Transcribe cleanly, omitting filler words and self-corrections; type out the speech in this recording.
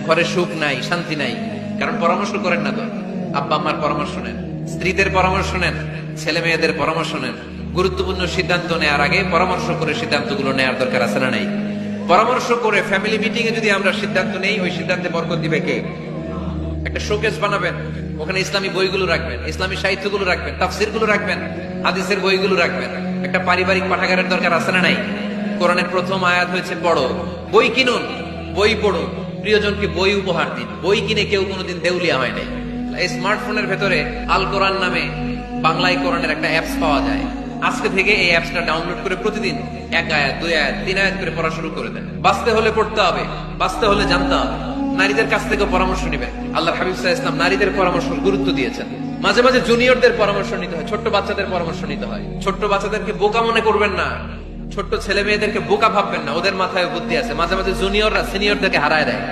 ঘরে সুখ নাই, শান্তি নাই, কারণ পরামর্শ করেন না তো। আব্বা আম্মার পরামর্শ নেন, স্ত্রীদের পরামর্শ নেন, ছেলে মেয়েদের পরামর্শ নেন। গুরুত্বপূর্ণ সিদ্ধান্ত নেওয়ার আগে পরামর্শ করে সিদ্ধান্তগুলো নেওয়ার দরকার আছে না নাই? পরামর্শ করে ফ্যামিলি মিটিং এ যদি আমরা সিদ্ধান্ত নেই, ওই সিদ্ধান্তে বরকত দিবে কে? একটা শোকেস বানাবেন, ওখানে ইসলামী বইগুলো রাখবেন, ইসলামী সাহিত্যগুলো রাখবেন, তাফসির গুলো রাখবেন, হাদিসের বইগুলো রাখবেন। একটা পারিবারিক পাঠাগারের দরকার আছে না নাই? কোরআনের প্রথম আয়াত হয়েছে পড়ো, বই কিনুন, বই পড়ুন, প্রিয়জনকে বই উপহার দিন। বই কিনে কেউ কোনোদিন দেউলিয়া হয় নাই। এই স্মার্টফোনের ভেতরে আল কোরআন নামে বাংলায় কোরআনের একটা অ্যাপস পাওয়া যায়। আজকে থেকে এই অ্যাপসটা ডাউনলোড করে প্রতিদিন 1 আয়াত 2 আয়াত 3 আয়াত করে পড়া শুরু করে দেন। বাঁচতে হলে পড়তে হবে, বাঁচতে হলে জানতে হবে। নারীদের কাছ থেকে পরামর্শ নেবেন। আল্লাহর হাবিব সাল্লাল্লাহু আলাইহি ওয়াসাল্লাম নারীদের পরামর্শ গুরুত্ব দিয়েছেন। মাঝে মাঝে জুনিয়রদের পরামর্শ নিতে হয়, ছোট্ট বাচ্চাদের পরামর্শ নিতে হয়। ছোট্ট বাচ্চাদেরকে বোকা মনে করবেন না, ছোট্ট ছেলে মেয়েদেরকে বোকা ভাববেন না, ওদের মাথায় বুদ্ধি আছে। মাঝে মাঝে জুনিয়ররা সিনিয়রদেরকে হারায় দেয়।